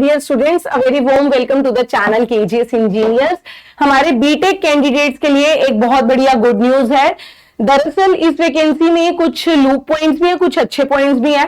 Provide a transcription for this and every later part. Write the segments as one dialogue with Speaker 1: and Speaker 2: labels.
Speaker 1: Dear students, a very warm welcome to the channel KGS engineers. हमारे B Tech candidates के लिए एक बहुत बढ़िया गुड न्यूज है। दरअसल इस वैकेंसी में कुछ लूप पॉइंट्स भी हैं, कुछ अच्छे पॉइंट्स भी हैं।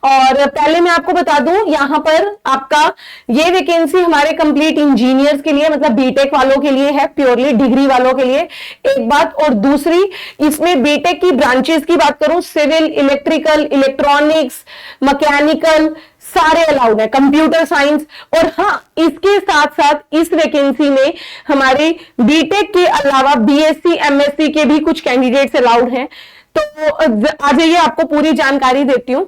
Speaker 1: और पहले मैं आपको बता दूं, यहाँ पर आपका ये वैकेंसी हमारे कंप्लीट इंजीनियर्स के लिए, मतलब बीटेक वालों के लिए है, प्योरली डिग्री वालों के लिए एक बात। और दूसरी, इसमें बीटेक की ब्रांचेस की बात करूं, सिविल, इलेक्ट्रिकल, इलेक्ट्रॉनिक्स, मैकेनिकल सारे अलाउड है, कंप्यूटर साइंस। और हाँ, इसके साथ साथ इस वैकेंसी में हमारे बीटेक के अलावा बीएससी, एमएससी के भी कुछ कैंडिडेट्स अलाउड हैं। तो आ जाइए, आपको पूरी जानकारी देती हूं।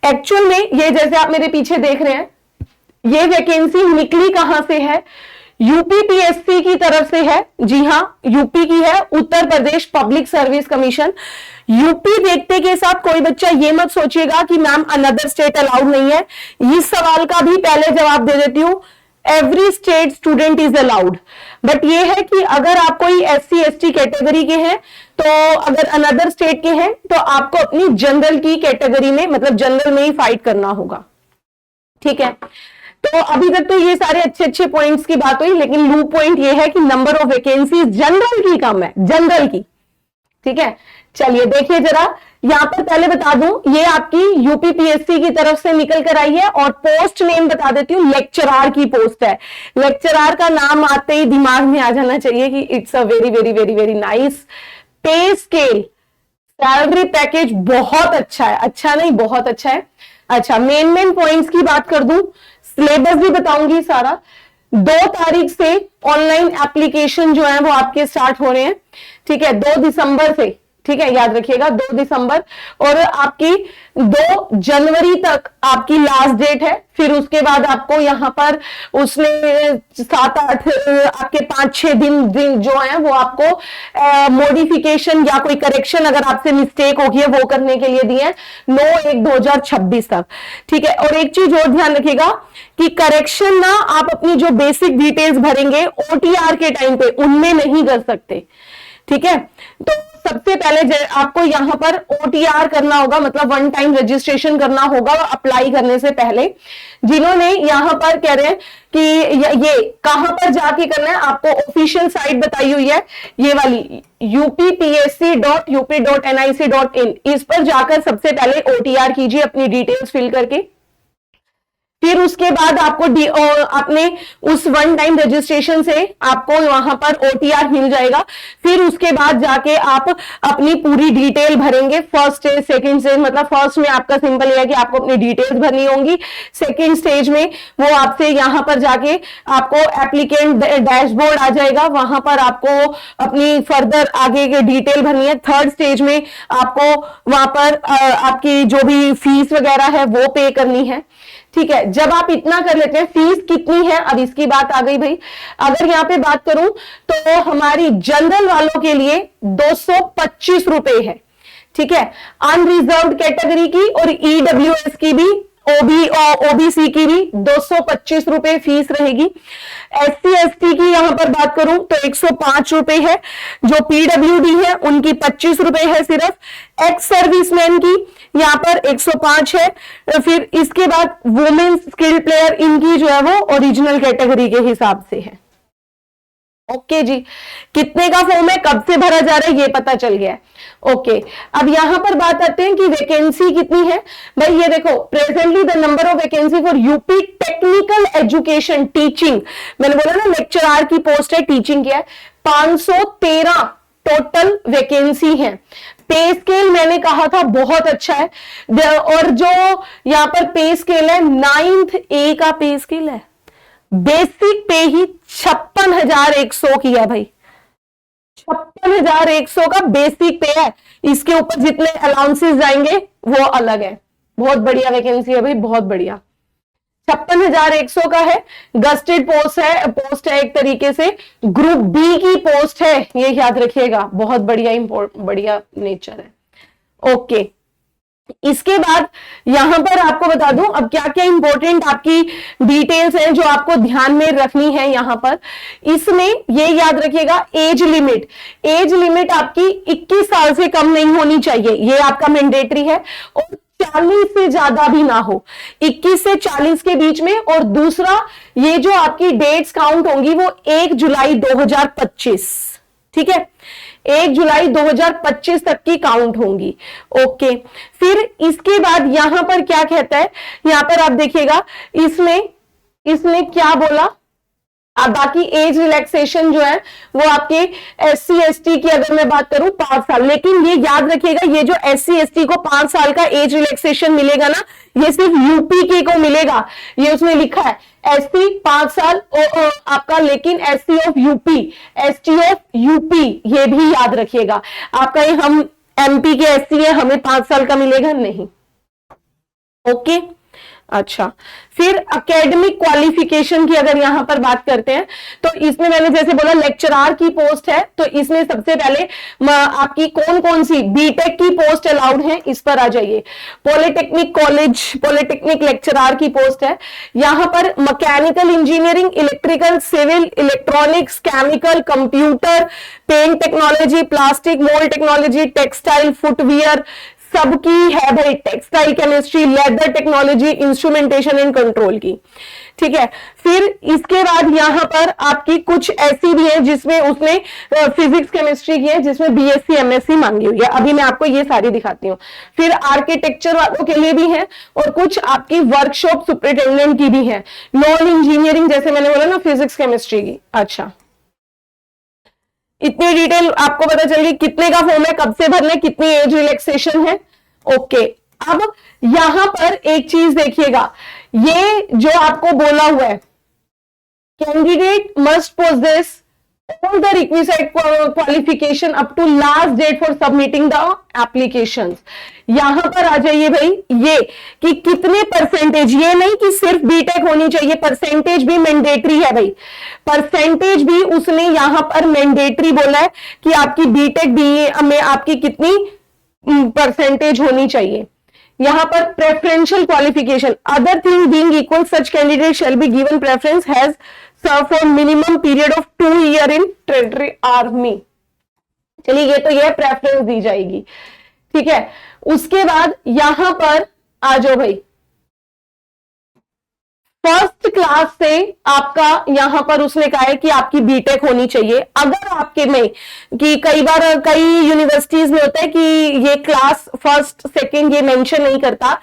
Speaker 1: एक्चुअल में ये जैसे आप मेरे पीछे देख रहे हैं, ये वैकेंसी निकली कहां से है? यूपीपीएससी की तरफ से है। जी हां, यूपी की है, Uttar Pradesh public service commission. UP देखते के साथ कोई बच्चा ये मत सोचिएगा कि मैम अनदर स्टेट अलाउड नहीं है। इस सवाल का भी पहले जवाब दे देती हूं, every state student is allowed. But ये है कि अगर आप कोई एससी एसटी कैटेगरी के हैं, तो अगर अनदर स्टेट के हैं, तो आपको अपनी जनरल की कैटेगरी में, मतलब जनरल में ही फाइट करना होगा। ठीक है, तो अभी तक तो ये सारे अच्छे अच्छे पॉइंट्स की बात हुई, लेकिन लूप पॉइंट ये है कि नंबर ऑफ वैकेंसी जनरल की कम है, जनरल की। ठीक है, चलिए देखिए जरा, यहां पर पहले बता दूं, ये आपकी यूपीपीएससी की तरफ से निकल कर आई है। और पोस्ट नेम बता देती हूं, लेक्चरार की पोस्ट है। लेक्चरार का नाम आते ही दिमाग में आ जाना चाहिए कि it's a very very very very nice. पे स्केल, सैलरी पैकेज बहुत अच्छा है, अच्छा नहीं बहुत अच्छा है। अच्छा, मेन पॉइंट्स की बात कर दूं, सिलेबस भी बताऊंगी सारा। 2 तारीख से ऑनलाइन एप्लीकेशन जो है वो आपके स्टार्ट हो रहे हैं। ठीक है, 2 दिसंबर से, ठीक है, याद रखिएगा 2 दिसंबर, और आपकी 2 जनवरी तक आपकी लास्ट डेट है। फिर उसके बाद आपको यहां पर उसने 7-8 आपके 5-6 दिन जो है वो आपको मॉडिफिकेशन या कोई करेक्शन अगर आपसे मिस्टेक होगी है वो करने के लिए दिए हैं, 9/1/2026 तक। ठीक है, और एक चीज और ध्यान रखिएगा कि करेक्शन ना आप अपनी जो बेसिक डिटेल्स भरेंगे ओटीआर के टाइम पे उनमें नहीं कर सकते। ठीक है, तो सबसे पहले आपको यहां पर ओटीआर करना होगा, मतलब 1 टाइम रजिस्ट्रेशन करना होगा अप्लाई करने से पहले। जिन्होंने यहां पर कह रहे हैं कि ये कहां पर जाके करना है, आपको ऑफिशियल साइट बताई हुई है, ये वाली uppsc.up.nic.in, इस पर जाकर सबसे पहले ओटीआर कीजिए अपनी डिटेल्स फिल करके। फिर उसके बाद आपको अपने उस 1 टाइम रजिस्ट्रेशन से आपको वहां पर ओटीआर मिल जाएगा। फिर उसके बाद जाके आप अपनी पूरी डिटेल भरेंगे। फर्स्ट स्टेज, सेकंड स्टेज, मतलब फर्स्ट में आपका सिंपल है कि आपको अपनी डिटेल्स भरनी होंगी। सेकंड स्टेज में वो आपसे यहां पर जाके आपको एप्लीकेंट डैशबोर्ड आ जाएगा, वहां पर आपको अपनी फर्दर आगे की डिटेल भरनी है। थर्ड स्टेज में आपको वहां पर आपकी जो भी फीस वगैरह है वो पे करनी है। ठीक है, जब आप इतना कर लेते हैं, फीस कितनी है अब इसकी बात आ गई भाई। अगर यहां पे बात करूं तो हमारी जनरल वालों के लिए 225 रुपए है। ठीक है, अनरिजर्व्ड कैटेगरी की और ईडब्ल्यूएस की भी, ओबीसी की भी 225 रुपए फीस रहेगी। एससी एसटी की यहां पर बात करूं तो 105 रुपए है। जो पीडब्ल्यूडी है उनकी 25 रुपए है सिर्फ। एक्स सर्विसमैन की यहां पर 105 है। फिर इसके बाद वुमेन्स स्किल्ड प्लेयर, इनकी जो है वो ओरिजिनल कैटेगरी के हिसाब से है। ओके जी, कितने का फॉर्म है, कब से भरा जा रहा है, ये पता चल गया है। ओके, अब यहां पर बात आते हैं कि वैकेंसी कितनी है। भाई ये देखो, presently the number of vacancy for UP technical education teaching, मैंने बोला ना लेक्चरार की पोस्ट है, टीचिंग की है, 513 टोटल वैकेंसी है। पे स्केल मैंने कहा था बहुत अच्छा है, और जो यहां पर पे स्केल है 9th A का पे स्केल है। बेसिक पे ही 56,100 की है भाई, 56,100 का बेसिक पे है। इसके ऊपर जितने अलाउंसेस जाएंगे वो अलग है। बहुत बढ़िया वैकेंसी है भाई, बहुत बढ़िया। 56,100 का है। गस्टेड पोस्ट है एक तरीके से, ग्रुप बी की पोस्ट है, ये याद रखिएगा, बहुत बढ़िया नेचर है। ओके, इसके बाद यहां पर आपको बता दूं अब क्या क्या इंपॉर्टेंट आपकी डिटेल्स हैं जो आपको ध्यान में रखनी है। यहां पर इसमें ये याद रखिएगा, एज लिमिट आपकी 21 साल से कम नहीं होनी चाहिए, ये आपका मैंडेटरी है। और 40 से ज्यादा भी ना हो, 21 से 40 के बीच में। और दूसरा, ये जो आपकी डेट्स काउंट होंगी वो 1 जुलाई 2025, ठीक है, 1 जुलाई 2025 तक की काउंट होंगी। ओके, फिर इसके बाद यहां पर क्या कहता है, यहां पर आप देखिएगा इसमें क्या बोला। अब बाकी एज रिलैक्सेशन जो है वो आपके SC ST की अगर मैं बात करूं 5 साल, लेकिन ये याद रखिएगा, ये जो SC ST को 5 साल का एज रिलैक्सेशन मिलेगा ना, ये सिर्फ यूपी के को मिलेगा। ये उसमें लिखा है SC 5 साल आपका, लेकिन SC of UP, ST of UP, ये भी याद रखिएगा। आपका ये हम MP के SC है, हमें 5 साल का मिलेगा नहीं। ओके, अच्छा, फिर एकेडमिक क्वालिफिकेशन की अगर यहां पर बात करते हैं तो इसमें मैंने जैसे बोला लेक्चरार की पोस्ट है, तो इसमें सबसे पहले आपकी कौन कौन सी बीटेक की पोस्ट अलाउड है, इस पर आ जाइए। पॉलिटेक्निक कॉलेज, पॉलिटेक्निक लेक्चरार की पोस्ट है। यहां पर mechanical engineering, electrical, civil, electronics, chemical, computer, paint technology, plastic mould technology, textile, footwear, सबकी है भाई, textile chemistry, leather technology, instrumentation and control की, ठीक है। फिर इसके बाद यहां पर आपकी कुछ ऐसी भी है जिसमें उसने फिजिक्स केमिस्ट्री की है, जिसमें BSc MSc मांगी हुई है। अभी मैं आपको ये सारी दिखाती हूँ। फिर आर्किटेक्चर वालों के लिए भी है और कुछ आपकी वर्कशॉप सुपरिटेंडेंट की भी है। नॉन इंजीनियरिंग जैसे मैंने बोला ना फिजिक्स केमिस्ट्री की। अच्छा, इतनी डिटेल आपको पता चल गई, कितने का फॉर्म है, कब से भरना है, कितनी एज रिलैक्सेशन है। ओके, अब यहां पर एक चीज देखिएगा, ये जो आपको बोला हुआ है, candidate must possess all the requisite qualification up to last date for submitting the applications। यहां पर आ जाइए भाई, ये कि कितने परसेंटेज, ये नहीं कि सिर्फ बीटेक होनी चाहिए, परसेंटेज भी मैंडेटरी है भाई, परसेंटेज भी उसने यहां पर मैंडेटरी बोला है कि आपकी बीटेक बीए में आपकी कितनी परसेंटेज होनी चाहिए। यहां पर preferential qualification, other thing being equal such candidate shall be given preference has serve for minimum period of 2 year in territory army. चलिए, ये तो ये प्रेफरेंस दी जाएगी, ठीक है। उसके बाद यहां पर आ जाओ भाई, फर्स्ट क्लास से आपका यहां पर उसने कहा है कि आपकी बीटेक होनी चाहिए। अगर आपके में कि कई बार कई यूनिवर्सिटीज में होता है कि ये क्लास फर्स्ट सेकंड ये मेंशन नहीं करता,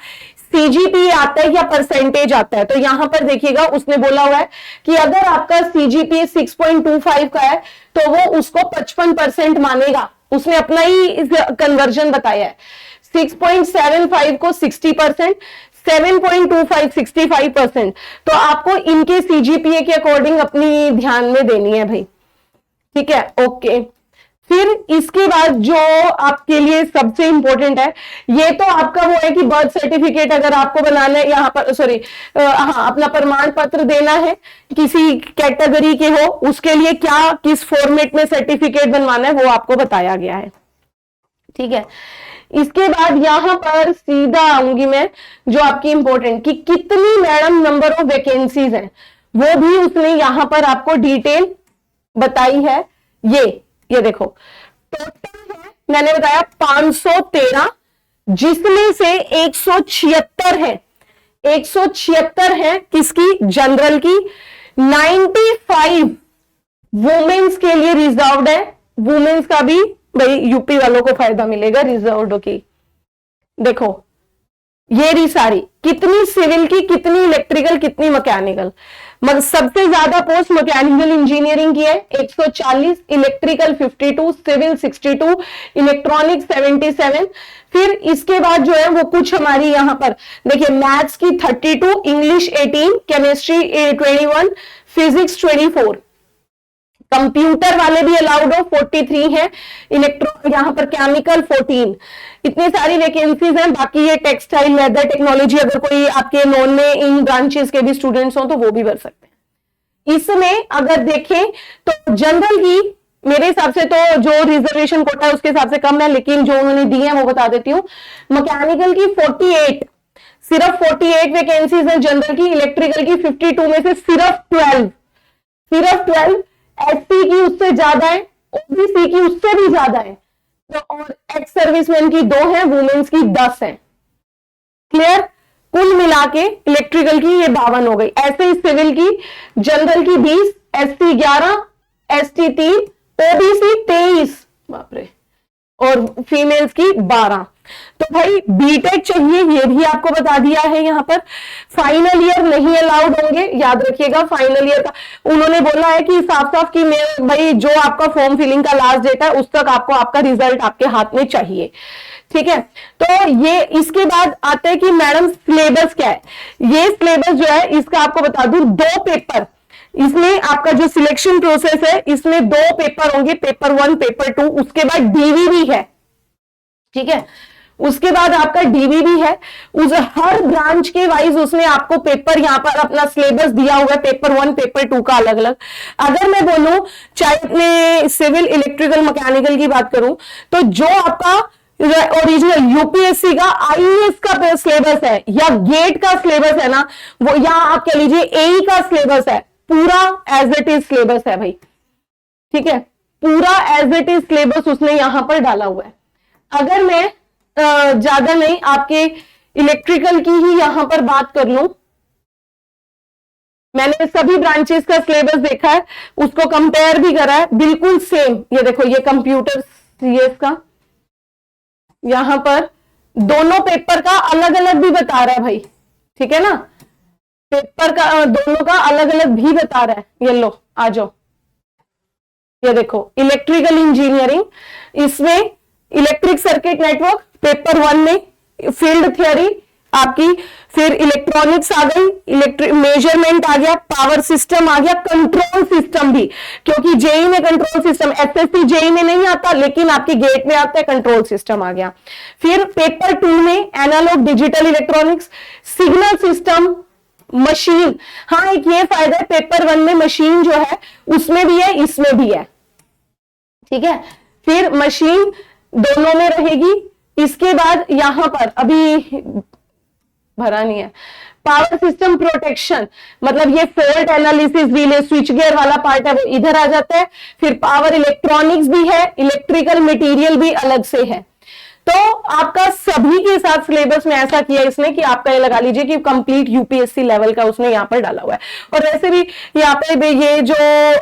Speaker 1: CGPA आता है या परसेंटेज आता है, तो यहां पर देखिएगा उसने बोला हुआ है कि अगर आपका CGPA 6.25 का है तो वो उसको 55% मानेगा। उसने अपना ही कन्वर्जन बताया है, 6.75 को 60%, 7.25 65%। तो आपको इनके CGPA के अकॉर्डिंग अपनी ध्यान में देनी है भाई, ठीक है। ओके, फिर इसके बाद जो आपके लिए सबसे इंपॉर्टेंट है, ये तो आपका वो है कि बर्थ सर्टिफिकेट अगर आपको बनाना है यहाँ पर, सॉरी हाँ, अपना प्रमाण पत्र देना है, किसी कैटेगरी के हो उसके लिए क्या किस फॉर्मेट में सर्टिफिकेट बनवाना है वो आपको बताया गया है, ठीक है। इसके बाद यहां पर सीधा आऊंगी मैं, जो आपकी इंपॉर्टेंट कि कितनी मैडम नंबर ऑफ वैकेंसीज हैं, वो भी उसने यहां पर आपको डिटेल बताई है। ये देखो, टोटल है मैंने बताया 513, जिसमें से 176 है, 176 है किसकी, जनरल की, 95 वुमेन्स के लिए रिजर्व्ड है। वुमेन्स का भी भाई यूपी वालों को फायदा मिलेगा रिजर्व्ड की। देखो ये रही सारी, कितनी सिविल की, कितनी इलेक्ट्रिकल, कितनी मैकेनिकल। मगर सबसे ज्यादा पोस्ट मैकेनिकल इंजीनियरिंग की है 140, इलेक्ट्रिकल 52, सिविल 62, इलेक्ट्रॉनिक 77। फिर इसके बाद जो है वो कुछ हमारी यहां पर देखिए, मैथ्स की 32, इंग्लिश 18, केमिस्ट्री 21, फिजिक्स 24, कंप्यूटर वाले भी अलाउड हो 43 है, इलेक्ट्रो यहां पर केमिकल 14। इतनी सारी वैकेंसीज हैं। बाकी ये टेक्सटाइल, लेदर टेक्नोलॉजी, अगर कोई आपके नॉन में इन ब्रांचेस के भी स्टूडेंट्स हो तो वो भी भर सकते हैं। इसमें अगर देखें तो जनरल की मेरे हिसाब से तो जो रिजर्वेशन कोटा है उसके हिसाब से कम है, लेकिन जो उन्होंने दी है वो बता देती हूँ। मैकेनिकल की 48, सिर्फ 48 वैकेंसीज है जनरल की। इलेक्ट्रिकल की 52 में से सिर्फ 12 SC की उससे ज्यादा है, OBC की उससे भी ज्यादा है, तो और एक्स सर्विसमैन की 2 है, वुमेन्स की 10 है। क्लियर? कुल मिला के इलेक्ट्रिकल की ये 52 हो गई। ऐसे ही सिविल की, जनरल की 20, एससी 11, एसटी 3, ओबीसी 23, बाप रे, और फीमेल्स की 12। तो भाई बीटेक चाहिए, ये भी आपको बता दिया है। यहां पर फाइनल ईयर नहीं अलाउड होंगे, याद रखिएगा। फाइनल ईयर का उन्होंने बोला है कि साफ साफ कि मैं भाई जो आपका फॉर्म फिलिंग का लास्ट डेट है उस तक आपको आपका रिजल्ट आपके हाथ में चाहिए, ठीक है। तो ये इसके बाद आते हैं कि मैडम सिलेबस क्या है। ये सिलेबस जो है इसका आपको बता दूं, 2 पेपर इसमें आपका जो सिलेक्शन प्रोसेस है इसमें 2 पेपर होंगे, पेपर 1, पेपर 2, उसके बाद डीवी भी है, ठीक है। उसके बाद आपका डीवी भी है। उस हर ब्रांच के वाइज उसने आपको पेपर यहां पर अपना सिलेबस दिया हुआ है, पेपर 1, पेपर 2 का अलग अलग। अगर मैं बोलूं चाहे अपने सिविल, इलेक्ट्रिकल, मैकेनिकल की बात करूं, तो जो आपका ओरिजिनल यूपीएससी का आईएएस का सिलेबस है या गेट का सिलेबस है ना, वो या आप कह लीजिए एई का सिलेबस है, पूरा एज इट इज सिलेबस है भाई, ठीक है। पूरा एज इट इज सिलेबस उसने यहां पर डाला हुआ है। अगर मैं ज्यादा नहीं आपके इलेक्ट्रिकल की ही यहां पर बात कर लूं, मैंने सभी ब्रांचेस का सिलेबस देखा है, उसको कंपेयर भी करा है, बिल्कुल सेम। ये देखो, ये कंप्यूटर सीएस का यहां पर दोनों पेपर का अलग अलग भी बता रहा है भाई, ठीक है ना। पेपर का दोनों का अलग अलग भी बता रहा है। ये लो, आ जाओ, ये देखो इलेक्ट्रिकल इंजीनियरिंग, इसमें इलेक्ट्रिक सर्किट नेटवर्क पेपर 1 में फील्ड थ्योरी आपकी, फिर इलेक्ट्रॉनिक्स आ गई, इलेक्ट्रिक मेजरमेंट आ गया, पावर सिस्टम आ गया, कंट्रोल सिस्टम भी, क्योंकि जेई में कंट्रोल सिस्टम, एसएससी जेई में नहीं आता लेकिन आपके गेट में आता है, कंट्रोल सिस्टम आ गया। फिर पेपर 2 में analogue digital electronics, signal system, machine. हाँ, एक ये फायदा है पेपर 1 में मशीन जो है उसमें भी है, इसमें भी है, ठीक है। फिर मशीन दोनों में रहेगी। इसके बाद यहां पर अभी भरा नहीं है, पावर सिस्टम प्रोटेक्शन, मतलब ये fault analysis, relay, switch gear वाला पार्ट है वो इधर आ जाता है। फिर पावर इलेक्ट्रॉनिक्स भी है, इलेक्ट्रिकल मटेरियल भी अलग से है। तो आपका सभी के साथ सिलेबस में ऐसा किया इसने कि आपका ये लगा लीजिए कि कंप्लीट यूपीएससी लेवल का उसने यहाँ पर डाला हुआ है। और वैसे भी यहाँ पे ये जो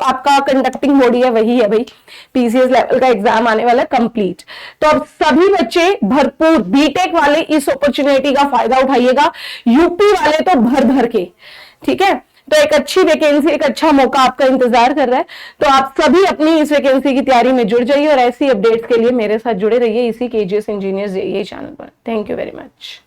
Speaker 1: आपका कंडक्टिंग बॉडी है वही है भाई, पीसीएस लेवल का एग्जाम आने वाला है कंप्लीट। तो अब सभी बच्चे भरपूर बीटेक वाले इस अपॉर्चुनिटी का फायदा उठाइएगा, यूपी वाले तो भर भर के, ठीक है। तो एक अच्छी वैकेंसी, एक अच्छा मौका आपका इंतजार कर रहा है। तो आप सभी अपनी इस वैकेंसी की तैयारी में जुड़ जाइए और ऐसी अपडेट्स के लिए मेरे साथ जुड़े रहिए इसी केजीएस इंजीनियर्स जेईई चैनल पर। Thank you very much.